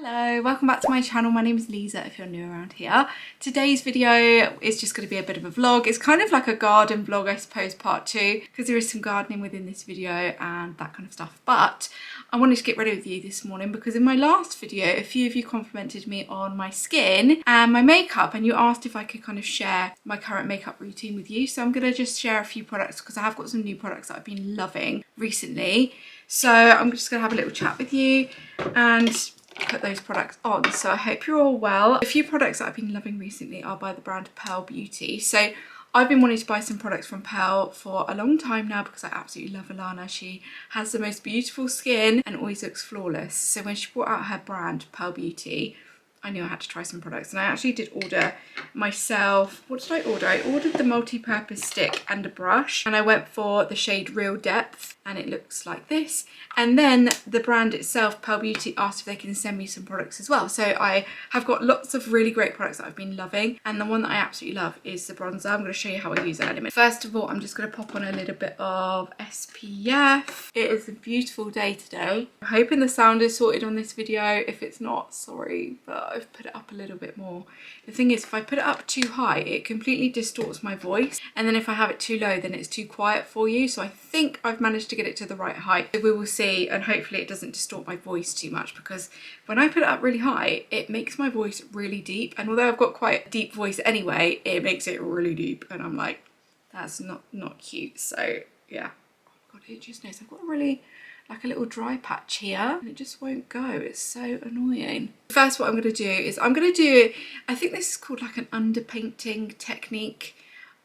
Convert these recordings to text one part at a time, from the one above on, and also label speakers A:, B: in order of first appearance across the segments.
A: Hello, welcome back to my channel. My name is Liza if you're new around here. Today's video is just going to be a bit of a vlog. It's kind of like a garden vlog, I suppose, part 2, because there is some gardening within this video and that kind of stuff. But I wanted to get ready with you this morning because in my last video, a few of you complimented me on my skin and my makeup, and you asked if I could kind of share my current makeup routine with you. So I'm going to just share a few products because I have got some new products that I've been loving recently. So I'm just going to have a little chat with you and put those products on. So I hope you're all well. A few products that I've been loving recently are by the brand Pearl Beauty. So I've been wanting to buy some products from Pearl for a long time now because I absolutely love Eleanor. She has the most beautiful skin and always looks flawless. So when she brought out her brand Pearl Beauty, I knew I had to try some products, and I actually did order myself. What did I order? I ordered the multi-purpose stick and a brush, and I went for the shade Real Depth, and it looks like this. And then the brand itself, Pearl Beauty, asked if they can send me some products as well. So I have got lots of really great products that I've been loving, and the one that I absolutely love is the bronzer. I'm going to show you how I use it in a minute. First of all, I'm just going to pop on a little bit of SPF. It is a beautiful day today. I'm hoping the sound is sorted on this video. If it's not, sorry, but I've put it up a little bit more. The thing is, if I put it up too high, it completely distorts my voice, and then if I have it too low, then it's too quiet for you. So I think I've managed to get it to the right height. We will see, and hopefully it doesn't distort my voice too much, because when I put it up really high, it makes my voice really deep, and although I've got quite a deep voice anyway, it makes it really deep, and I'm like, that's not cute. So yeah, oh god, it just knows I've got a really like a little dry patch here and it just won't go. It's so annoying. First, what I'm going to do is I'm going to do, I think this is called like an underpainting technique.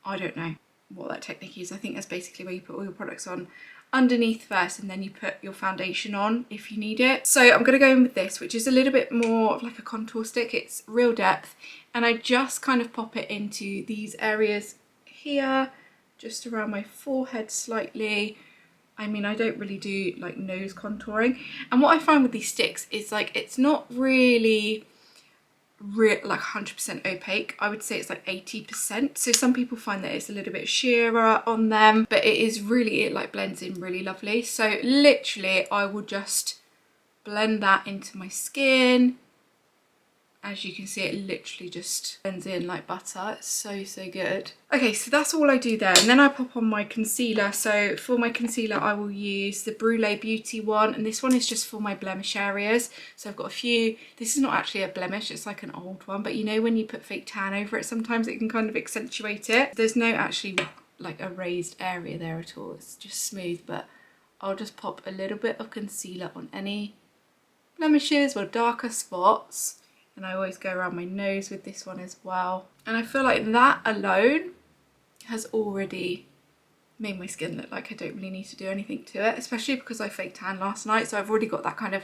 A: I don't know what that technique is. I think that's basically where you put all your products on underneath first and then you put your foundation on if you need it. So I'm going to go in with this, which is a little bit more of like a contour stick. It's Real Depth, and I just kind of pop it into these areas here, just around my forehead slightly. I mean, I don't really do like nose contouring, and what I find with these sticks is like it's not really like 100% opaque. I would say it's like 80%. So some people find that it's a little bit sheerer on them, but it is really, it like blends in really lovely. So literally I will just blend that into my skin. As you can see, it literally just blends in like butter. It's so good. Okay, so that's all I do there, and then I pop on my concealer. So for my concealer, I will use the Brulee Beauty one, and this one is just for my blemish areas. So I've got a few. This is not actually a blemish, it's like an old one, but you know when you put fake tan over it, sometimes it can kind of accentuate it. There's no actually like a raised area there at all. It's just smooth, but I'll just pop a little bit of concealer on any blemishes or darker spots. And I always go around my nose with this one as well. And I feel like that alone has already made my skin look like I don't really need to do anything to it, especially because I fake tan last night. So I've already got that kind of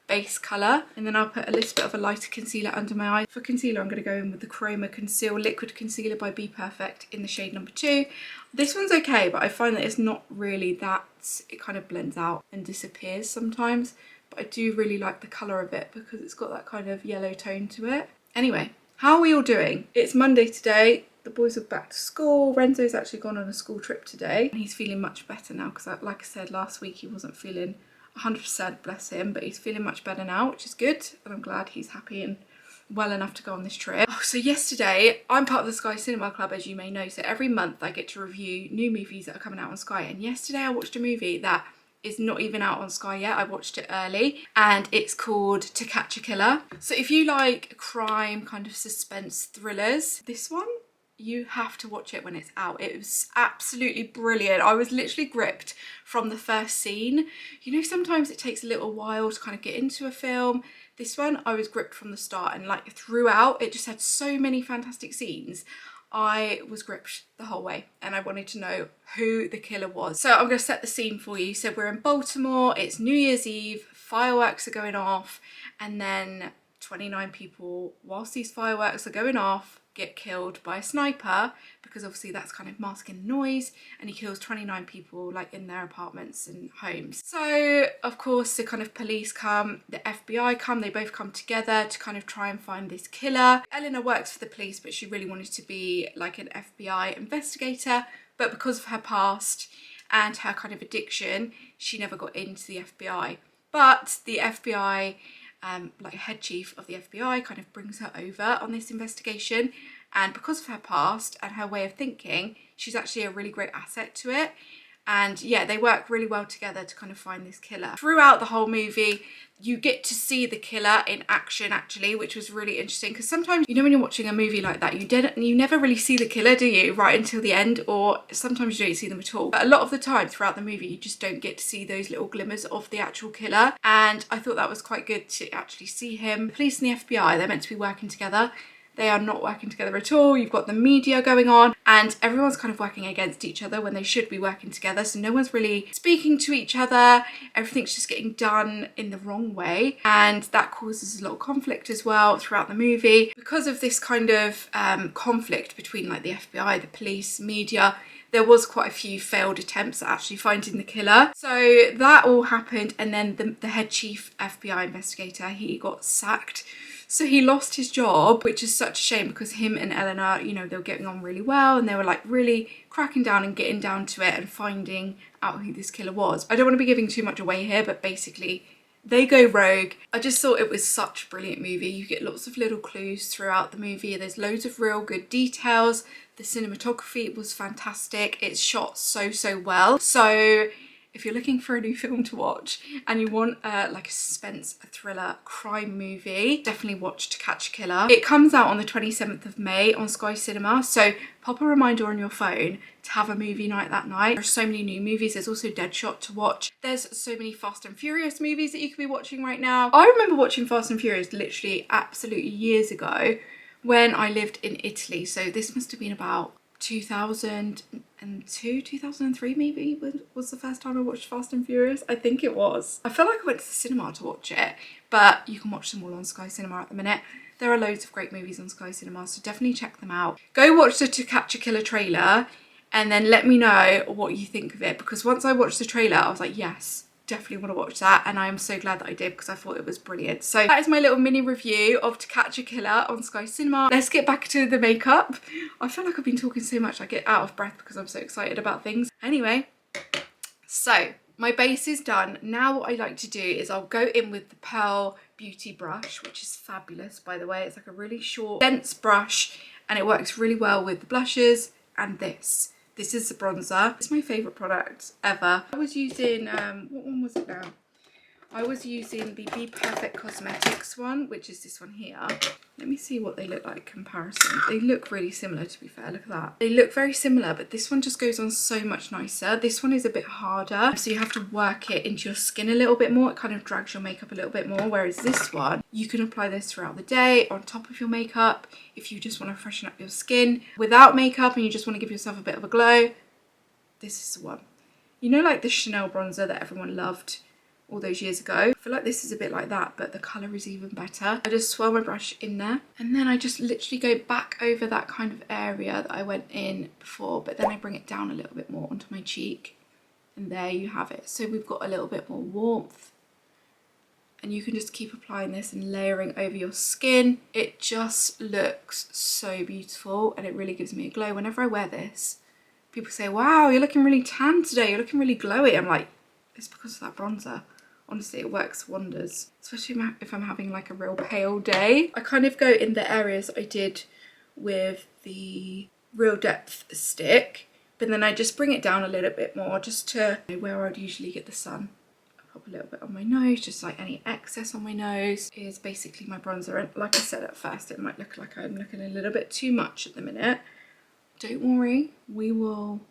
A: base colour. And then I'll put a little bit of a lighter concealer under my eye. For concealer, I'm going to go in with the Chroma Conceal Liquid Concealer by Be Perfect in the shade number 2. This one's okay, but I find that it's not really that, it kind of blends out and disappears sometimes. But I do really like the colour of it because it's got that kind of yellow tone to it. Anyway, how are we all doing? It's Monday today. The boys are back to school. Renzo's actually gone on a school trip today. He's feeling much better now because, like I said, last week he wasn't feeling 100%, bless him, but he's feeling much better now, which is good. And I'm glad he's happy and well enough to go on this trip. Oh, so yesterday, I'm part of the Sky Cinema Club, as you may know. So every month I get to review new movies that are coming out on Sky. And yesterday I watched a movie that is not even out on Sky yet. I watched it early, and it's called To Catch a Killer. So if you like crime, kind of suspense thrillers, this one, you have to watch it when it's out. It was absolutely brilliant. I was literally gripped from the first scene. You know, sometimes it takes a little while to kind of get into a film. This one, I was gripped from the start, and like throughout, it just had so many fantastic scenes. I was gripped the whole way and I wanted to know who the killer was. So I'm going to set the scene for you. So we're in Baltimore, it's New Year's Eve, fireworks are going off, and then 29 people, whilst these fireworks are going off, get killed by a sniper, because obviously that's kind of masking the noise, and he kills 29 people like in their apartments and homes. So of course the kind of police come, the FBI come, they both come together to kind of try and find this killer. Eleanor works for the police, but she really wanted to be like an FBI investigator, but because of her past and her kind of addiction, she never got into the FBI. But the FBI like head chief of the FBI kind of brings her over on this investigation, and because of her past and her way of thinking, she's actually a really great asset to it. And yeah, they work really well together to kind of find this killer. Throughout the whole movie, you get to see the killer in action actually, which was really interesting, because sometimes, you know, when you're watching a movie like that, you never really see the killer, do you, right until the end, or sometimes you don't see them at all. But a lot of the time throughout the movie, you just don't get to see those little glimmers of the actual killer, and I thought that was quite good to actually see him. The police and the FBI, they're meant to be working together. They are not working together at all. You've got the media going on and everyone's kind of working against each other when they should be working together. So no one's really speaking to each other. Everything's just getting done in the wrong way. And that causes a lot of conflict as well throughout the movie. Because of this kind of conflict between like the FBI, the police, media, there was quite a few failed attempts at actually finding the killer. So that all happened, and then the head chief FBI investigator, he got sacked. So he lost his job, which is such a shame, because him and Eleanor, you know, they were getting on really well and they were like really cracking down and getting down to it and finding out who this killer was. I don't want to be giving too much away here, but basically they go rogue. I just thought it was such a brilliant movie. You get lots of little clues throughout the movie. There's loads of real good details. The cinematography was fantastic. It's shot so well. So if you're looking for a new film to watch and you want like a suspense, a thriller, crime movie, definitely watch To Catch a Killer. It comes out on the 27th of May on Sky Cinema, so pop a reminder on your phone to have a movie night that night. There's so many new movies. There's also Deadshot to watch. There's so many Fast and Furious movies that you could be watching right now. I remember watching Fast and Furious literally absolutely years ago when I lived in Italy, so this must have been about 2002, 2003 maybe was the first time I watched Fast and Furious. I think it was. I feel like I went to the cinema to watch it, but you can watch them all on Sky Cinema at the minute. There are loads of great movies on Sky Cinema, so definitely check them out. Go watch the To Catch a Killer trailer and then let me know what you think of it, because once I watched the trailer I was like, yes, definitely want to watch that, and I am so glad that I did because I thought it was brilliant. So that is my little mini review of To Catch a Killer on Sky Cinema. Let's get back to the makeup. I feel like I've been talking so much I get out of breath because I'm so excited about things. Anyway, so my base is done. Now what I like to do is I'll go in with the Pearl Beauty brush, which is fabulous by the way. It's like a really short, dense brush and it works really well with the blushes and this. This is the bronzer. It's my favourite product ever. I was using, what one was it now? I was using the Be Perfect Cosmetics one, which is this one here. Let me see what they look like in comparison. They look really similar, to be fair. Look at that. They look very similar, but this one just goes on so much nicer. This one is a bit harder, so you have to work it into your skin a little bit more. It kind of drags your makeup a little bit more, whereas this one, you can apply this throughout the day on top of your makeup. If you just want to freshen up your skin without makeup and you just want to give yourself a bit of a glow, this is the one. You know, like the Chanel bronzer that everyone loved all those years ago? I feel like this is a bit like that, but the colour is even better. I just swirl my brush in there and then I just literally go back over that kind of area that I went in before, but then I bring it down a little bit more onto my cheek, and there you have it. So we've got a little bit more warmth, and you can just keep applying this and layering over your skin. It just looks so beautiful and it really gives me a glow. Whenever I wear this, people say, wow, you're looking really tan today, you're looking really glowy. I'm like, it's because of that bronzer. Honestly, it works wonders, especially if I'm having like a real pale day. I kind of go in the areas I did with the Real Depth stick, but then I just bring it down a little bit more just to where I'd usually get the sun. I pop a little bit on my nose, just like any excess on my nose is basically my bronzer. And like I said at first, it might look like I'm looking a little bit too much at the minute. Don't worry, we will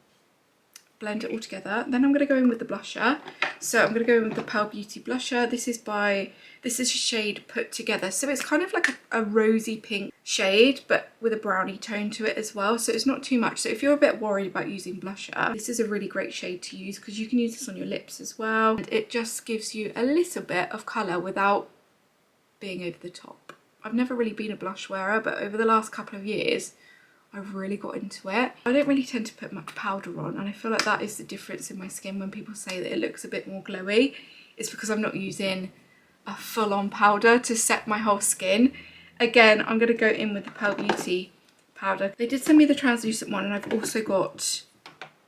A: blend it all together. Then I'm going to go in with the blusher. So I'm going to go in with the Pearl Beauty blusher. This is a shade Put Together. So it's kind of like a rosy pink shade, but with a brownie tone to it as well. So it's not too much. So if you're a bit worried about using blusher, this is a really great shade to use because you can use this on your lips as well. And it just gives you a little bit of colour without being over the top. I've never really been a blush wearer, but over the last couple of years, I've really got into it. I don't really tend to put much powder on, and I feel like that is the difference in my skin when people say that it looks a bit more glowy. It's because I'm not using a full-on powder to set my whole skin. Again, I'm going to go in with the Pearl Beauty powder. They did send me the translucent one, and I've also got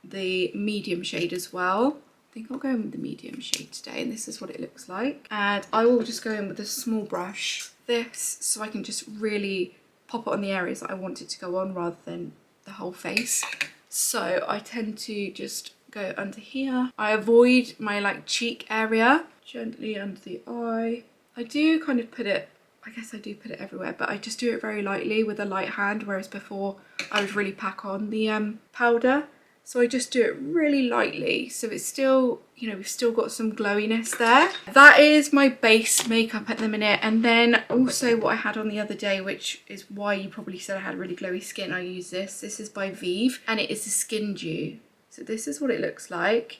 A: the medium shade as well, I think I'll go in with the medium shade today, and this is what it looks like. And I will just go in with a small brush, this, so I can just really pop it on the areas that I want it to go on rather than the whole face. So I tend to just go under here. I avoid my like cheek area, gently under the eye. I do kind of put it, I guess I do put it everywhere, but I just do it very lightly with a light hand, whereas before I would really pack on the powder. So I just do it really lightly, so it's still, you know, we've still got some glowiness there. That is my base makeup at the minute. And then also what I had on the other day, which is why you probably said I had really glowy skin, I use this. This is by Vive, and it is the Skin Dew. So this is what it looks like.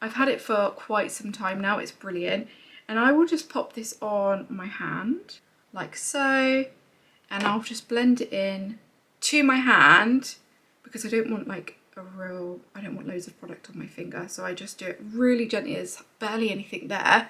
A: I've had it for quite some time now, it's brilliant. And I will just pop this on my hand, like so, and I'll just blend it in to my hand, because I don't want like I don't want loads of product on my finger, so I just do it really gently. There's barely anything there.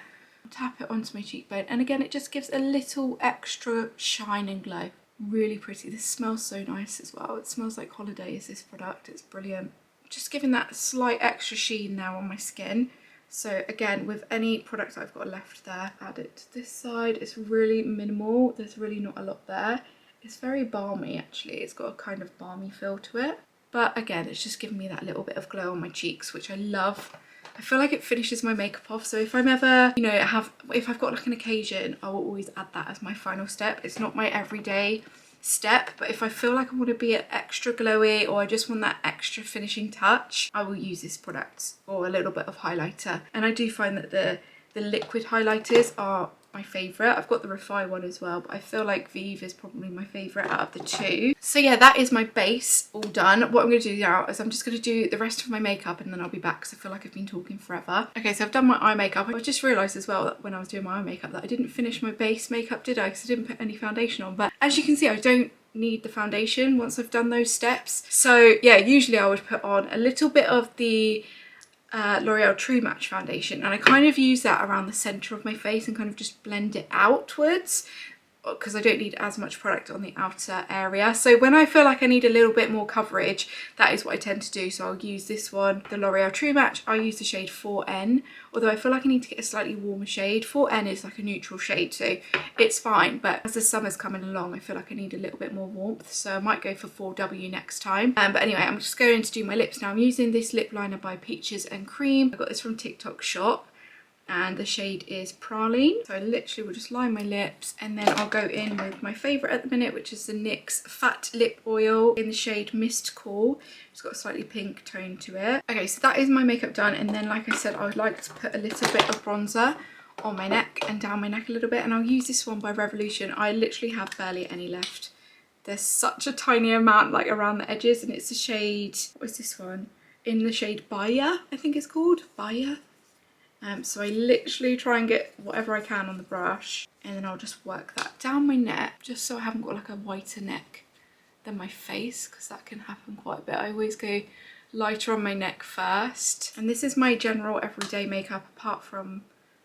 A: Tap it onto my cheekbone, and again it just gives a little extra shine and glow. Really pretty. This smells so nice as well. It smells like holidays, this product. It's brilliant. Just giving that slight extra sheen now on my skin. So again, with any product I've got left there, add it to this side. It's really minimal. There's really not a lot there. It's very balmy actually. It's got a kind of balmy feel to it. But again, it's just giving me that little bit of glow on my cheeks, which I love. I feel like it finishes my makeup off. So if I'm ever, you know, if I've got like an occasion, I will always add that as my final step. It's not my everyday step, but if I feel like I want to be extra glowy, or I just want that extra finishing touch, I will use this product, or a little bit of highlighter. And I do find that the liquid highlighters are my favourite. I've got the Refy one as well, but I feel like Vive is probably my favourite out of the two. So yeah, that is my base all done. What I'm going to do now is I'm just going to do the rest of my makeup, and then I'll be back because I feel like I've been talking forever. Okay, so I've done my eye makeup. I just realised as well that when I was doing my eye makeup that I didn't finish my base makeup, did I? Because I didn't put any foundation on. But as you can see, I don't need the foundation once I've done those steps. So yeah, usually I would put on a little bit of the L'Oreal True Match foundation, and I kind of use that around the centre of my face and kind of just blend it outwards, because I don't need as much product on the outer area. So when I feel like I need a little bit more coverage, that is what I tend to do. So I'll use this one, the L'Oreal True Match. I'll use the shade 4N, although I feel like I need to get a slightly warmer shade. 4N is like a neutral shade, so it's fine, but as the summer's coming along, I feel like I need a little bit more warmth, so I might go for 4W next time. But anyway, I'm just going to do my lips now. I'm using this lip liner by Peaches and Cream. I got this from TikTok Shop, and the shade is Praline. So I literally will just line my lips, and then I'll go in with my favourite at the minute, which is the NYX Fat Lip Oil in the shade Mist Cool. It's got a slightly pink tone to it. Okay, so that is my makeup done, and then like I said, I would like to put a little bit of bronzer on my neck and down my neck a little bit, and I'll use this one by Revolution. I literally have barely any left. There's such a tiny amount like around the edges, and it's the shade, what is this one? In the shade Baya, I think it's called, Baya. So I literally try and get whatever I can on the brush, and then I'll just work that down my neck, just so I haven't got like a whiter neck than my face, because that can happen quite a bit. I always go lighter on my neck first. And this is my general everyday makeup, apart from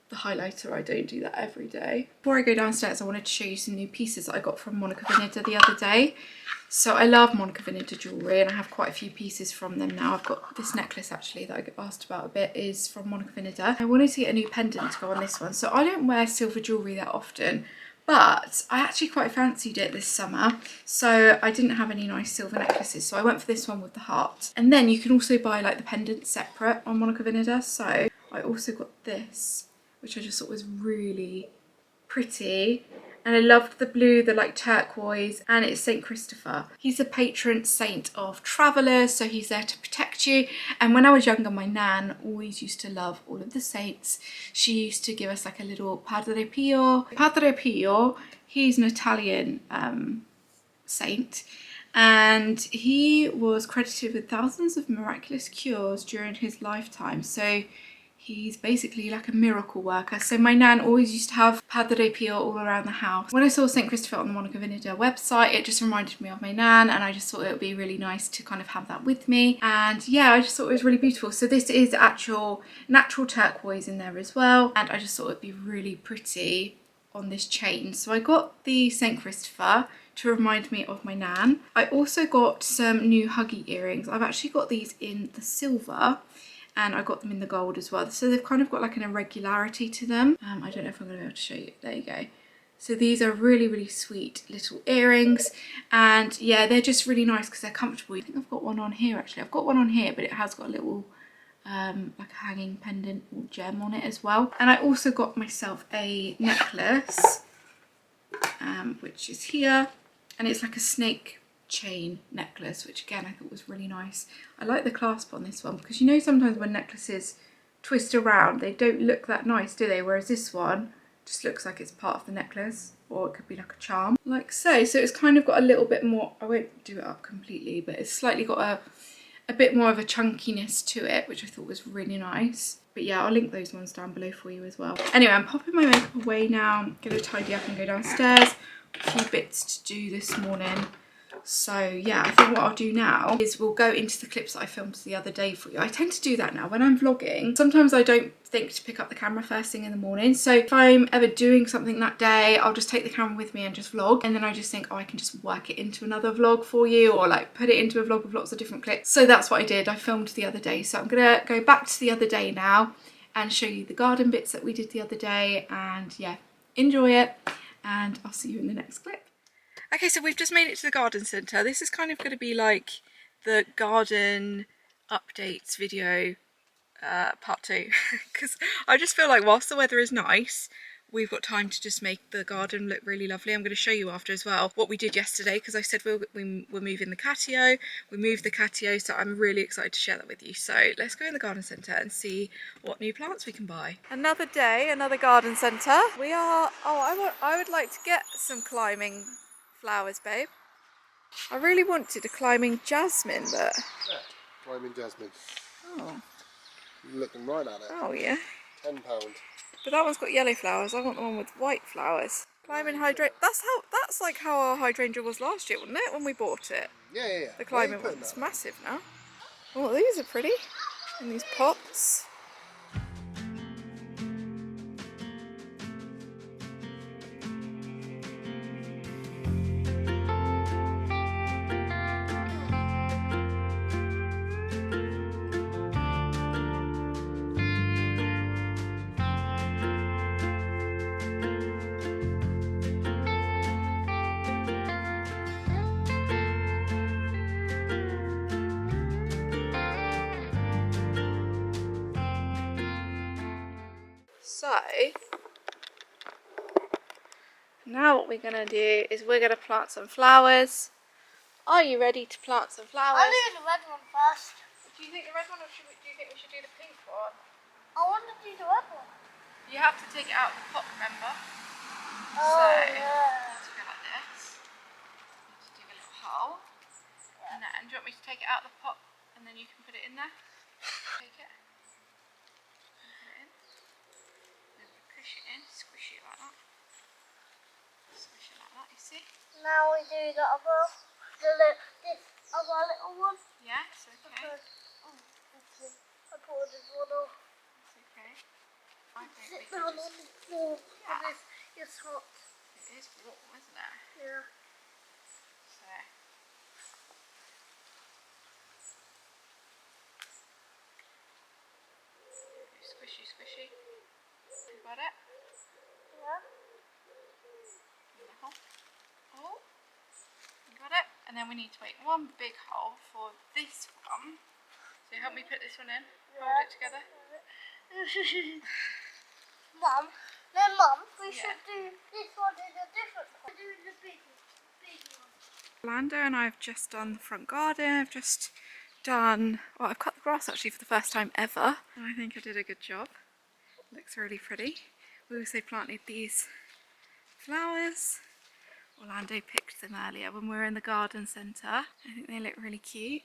A: the highlighter. I don't do that every day. Before I go downstairs, I wanted to show you some new pieces that I got from Monica Vinader the other day. So I love Monica Vinader jewellery, and I have quite a few pieces from them now. I've got this necklace actually that I get asked about a bit, is from Monica Vinader. I wanted to get a new pendant to go on this one. So I don't wear silver jewellery that often, but I actually quite fancied it this summer, so I didn't have any nice silver necklaces, so I went for this one with the heart. And then you can also buy like the pendants separate on Monica Vinader. So I also got this, which I just thought was really pretty. And I loved the blue, the like turquoise, and it's St. Christopher. He's a patron saint of travellers, so he's there to protect you. And when I was younger, my nan always used to love all of the saints. She used to give us like a little Padre Pio. Padre Pio, he's an Italian saint, and he was credited with thousands of miraculous cures during his lifetime. So he's basically like a miracle worker. So my nan always used to have Padre Pio all around the house. When I saw St. Christopher on the Monica Vinader website, it just reminded me of my nan, and I just thought it would be really nice to kind of have that with me. And yeah, I just thought it was really beautiful. So this is actual natural turquoise in there as well, and I just thought it'd be really pretty on this chain. So I got the St. Christopher to remind me of my nan. I also got some new huggy earrings. I've actually got these in the silver, and I got them in the gold as well. So they've kind of got like an irregularity to them. I don't know if I'm going to be able to show you. There you go. So these are really, really sweet little earrings, and yeah, they're just really nice because they're comfortable. I think I've got one on here actually. I've got one on here, but it has got a little like a hanging pendant or gem on it as well. And I also got myself a necklace, which is here, and it's like a snake chain necklace, which again I thought was really nice. I like the clasp on this one because you know sometimes when necklaces twist around they don't look that nice, do they? Whereas this one just looks like it's part of the necklace, or it could be like a charm, like so. So it's kind of got a little bit more, I won't do it up completely, but it's slightly got a bit more of a chunkiness to it, which I thought was really nice. But yeah, I'll link those ones down below for you as well. Anyway, I'm popping my makeup away now. I'm gonna tidy up and go downstairs. A few bits to do this morning. So yeah, I think what I'll do now is we'll go into the clips that I filmed the other day for you. I tend to do that now when I'm vlogging. Sometimes I don't think to pick up the camera first thing in the morning. So if I'm ever doing something that day, I'll just take the camera with me and just vlog. And then I just think, oh, I can just work it into another vlog for you, or like put it into a vlog with lots of different clips. So that's what I did. I filmed the other day. So I'm gonna go back to the other day now and show you the garden bits that we did the other day. And yeah, enjoy it. And I'll see you in the next clip. Okay, so we've just made it to the garden centre. This is kind of going to be like the garden updates video part 2 because I just feel like whilst the weather is nice, we've got time to just make the garden look really lovely. I'm going to show you after as well what we did yesterday, because I said we're moving the catio. We moved the catio, so I'm really excited to share that with you. So let's go in the garden centre and see what new plants we can buy. Another day, another garden centre. We are, I would like to get some climbing flowers, babe. I really wanted a climbing jasmine, but...
B: Yeah, climbing jasmine.
A: Oh.
B: You're looking right at it.
A: Oh, yeah.
B: £10.
A: But that one's got yellow flowers. I want the one with white flowers. Climbing hydrangea. That's like how our hydrangea was last year, wasn't it? When we bought it.
B: Yeah.
A: The climbing one. It's massive now. Oh, these are pretty. In these pots. So, now what we're going to do is we're going to plant some flowers. Are you ready to plant some flowers?
C: I'll do the red one first.
A: Do you think the red one, or do you think we should do the pink one?
C: I want to do the red one.
A: You have to take it out of the pot, remember?
C: Oh,
A: so,
C: yeah.
A: let's go like this. Let's dig a little hole. Yeah. And then, do you want me to take it out of the pot and then you can put it in there? Take it. Push it in, squish it like that. Squish it like that, you see?
C: Now we do the other, this other little one.
A: Yes, okay.
C: I pulled this one off.
A: That's okay. I think
C: Sit down on the floor.
A: Yeah.
C: It's hot.
A: It is warm, isn't it?
C: Yeah.
A: So. Squishy, squishy. You got it?
C: Yeah.
A: Oh, you got it? And then we need to make one big hole for this one. So help me put this one in.
C: Yeah.
A: Hold it together.
C: Mum, we should do this one in a different one. Do the big one.
A: Orlando and I have just done the front garden. I've just done, well, I've cut the grass actually for the first time ever. And I think I did a good job. Looks really pretty. We also planted these flowers. Orlando picked them earlier when we were in the garden centre. I think they look really cute.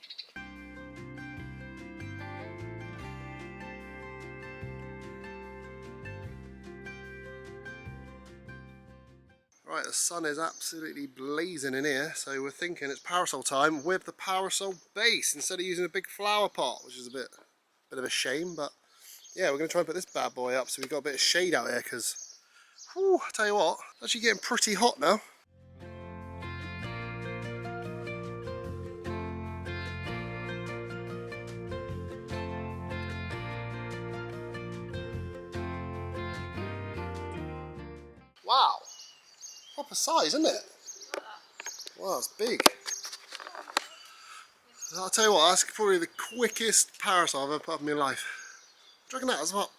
B: Right, the sun is absolutely blazing in here, so we're thinking it's parasol time with the parasol base instead of using a big flower pot, which is a bit of a shame, but yeah, we're going to try and put this bad boy up so we've got a bit of shade out here, because I tell you what, it's actually getting pretty hot now. proper size, isn't it? Wow, it's big. I'll tell you what, that's probably the quickest parasol I've ever put up in my life. Do you reckon that was about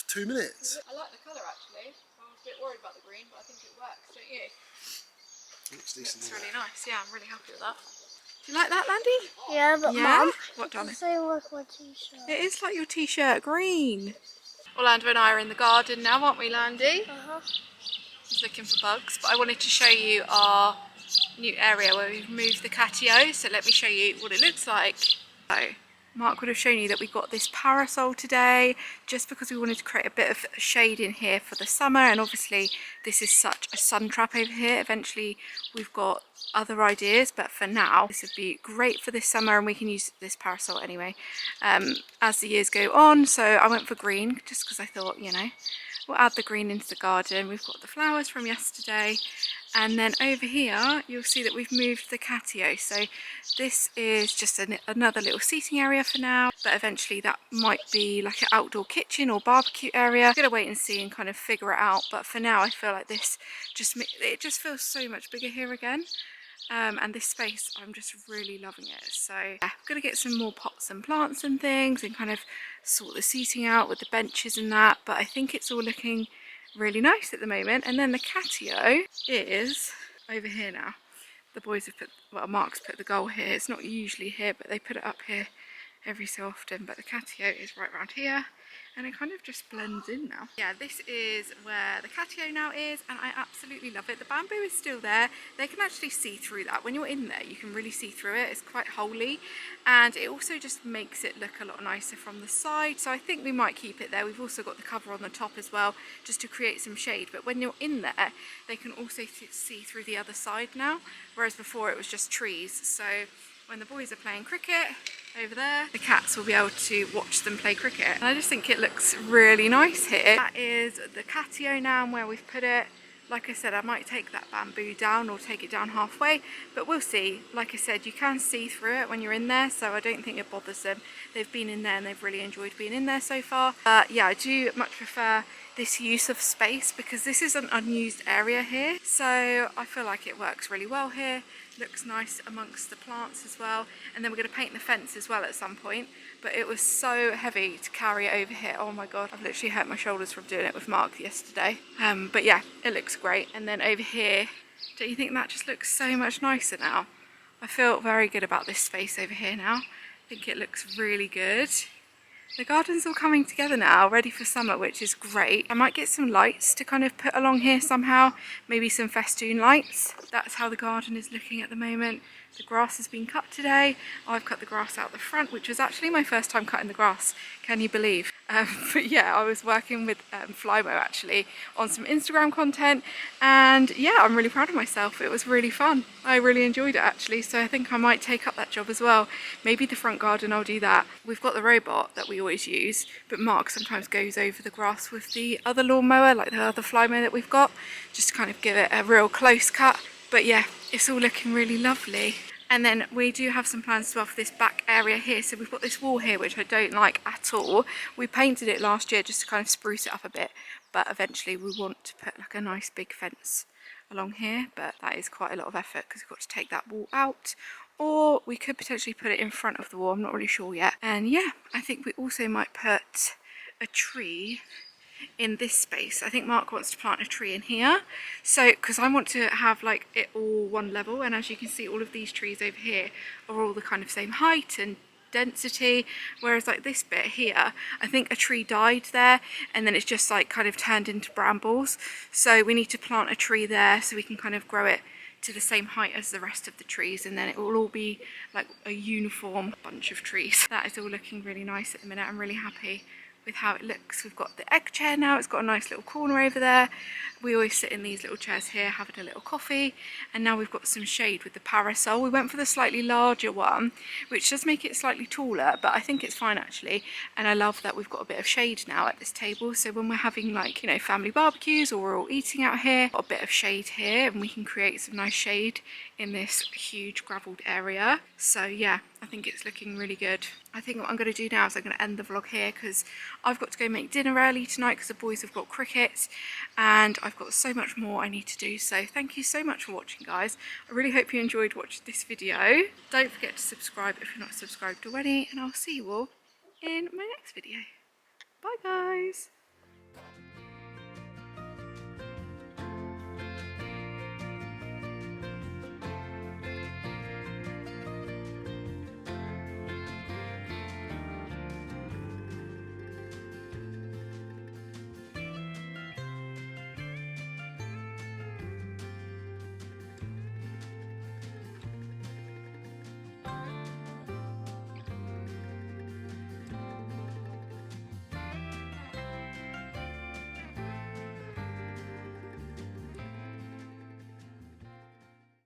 B: 2 minutes?
A: I like the colour actually. I was a bit worried about the green, but I think it works, don't you?
B: Looks decent.
A: It's really nice, yeah, I'm really happy with that. Do you like that, Landy?
C: Yeah, but
A: Yeah?
C: Mum,
A: What, darling?
C: it's the same with my t-shirt.
A: It is like your t-shirt, green. Orlando and I are in the garden now, aren't we, Landy? Just looking for bugs, but I wanted to show you our new area where we've moved the catio, so let me show you what it looks like. So Mark would have shown you that we got this parasol today just because we wanted to create a bit of shade in here for the summer, and obviously this is such a sun trap over here. Eventually we've got other ideas, but for now this would be great for this summer, and we can use this parasol anyway as the years go on. So I went for green just because I thought, you know, we'll add the green into the garden. We've got the flowers from yesterday, and then over here you'll see that we've moved the catio. So this is just another little seating area for now, but eventually that might be like an outdoor kitchen or barbecue area. I'm gonna wait and see and kind of figure it out, but for now I feel like this it just feels so much bigger here again. And this space, I'm just really loving it. So yeah, I'm gonna get some more pots and plants and things and kind of sort the seating out with the benches and that, but I think it's all looking really nice at the moment. And then the catio is over here now. The boys have put, well, Mark's put the goal here. It's not usually here, but they put it up here every so often, but the catio is right around here, and it kind of just blends in now. Yeah, this is where the catio now is, and I absolutely love it. The bamboo is still there. They can actually see through that. When you're in there, you can really see through it. It's quite holy, and it also just makes it look a lot nicer from the side. So I think we might keep it there. We've also got the cover on the top as well, just to create some shade. But when you're in there, they can also see through the other side now, whereas before it was just trees. So when the boys are playing cricket over there, the cats will be able to watch them play cricket. And I just think it looks really nice here. That is the catio now, and where we've put it. Like I said, I might take that bamboo down or take it down halfway, but we'll see. Like I said, you can see through it when you're in there, so I don't think it bothers them. They've been in there and they've really enjoyed being in there so far. Yeah, I do much prefer this use of space because this is an unused area here, so I feel like it works really well here. Looks nice amongst the plants as well, and then we're going to paint the fence as well at some point, but it was so heavy to carry it over here. Oh my god, I've literally hurt my shoulders from doing it with Mark yesterday. But yeah, it looks great. And then over here, don't you think that just looks so much nicer now? I feel very good about this space over here now. I think it looks really good. The garden's all coming together now, ready for summer, which is great. I might get some lights to kind of put along here somehow, maybe some festoon lights. That's how the garden is looking at the moment. The grass has been cut today. I've cut the grass out the front, which was actually my first time cutting the grass, can you believe? But yeah, I was working with Flymo actually on some Instagram content, and yeah, I'm really proud of myself. It was really fun. I really enjoyed it actually, so I think I might take up that job as well. Maybe the front garden, I'll do that. We've got the robot that we always use, but Mark sometimes goes over the grass with the other lawnmower, like the other Flymo that we've got, just to kind of give it a real close cut. But yeah, it's all looking really lovely. And then we do have some plans as well for this back area here. So we've got this wall here, which I don't like at all. We painted it last year just to kind of spruce it up a bit, but eventually we want to put like a nice big fence along here, but that is quite a lot of effort because we've got to take that wall out, or we could potentially put it in front of the wall. I'm not really sure yet. And yeah, I think we also might put a tree in this space. I think Mark wants to plant a tree in here, so because I want to have like it all one level, and as you can see, all of these trees over here are all the kind of same height and density, whereas like this bit here, I think a tree died there and then it's just like kind of turned into brambles, so we need to plant a tree there so we can kind of grow it to the same height as the rest of the trees, and then it will all be like a uniform bunch of trees. That is all looking really nice at the minute. I'm really happy with how it looks. We've got the egg chair now. It's got a nice little corner over there. We always sit in these little chairs here having a little coffee, and now we've got some shade with the parasol. We went for the slightly larger one, which does make it slightly taller, but I think it's fine actually, and I love that we've got a bit of shade now at this table, so when we're having like, you know, family barbecues or we're all eating out here, got a bit of shade here and we can create some nice shade in this huge gravelled area. So yeah, I think it's looking really good. I think what I'm going to do now is I'm going to end the vlog here because I've got to go make dinner early tonight because the boys have got cricket and I've got so much more I need to do. So thank you so much for watching, guys. I really hope you enjoyed watching this video. Don't forget to subscribe if you're not subscribed already, and I'll see you all in my next video. Bye, guys.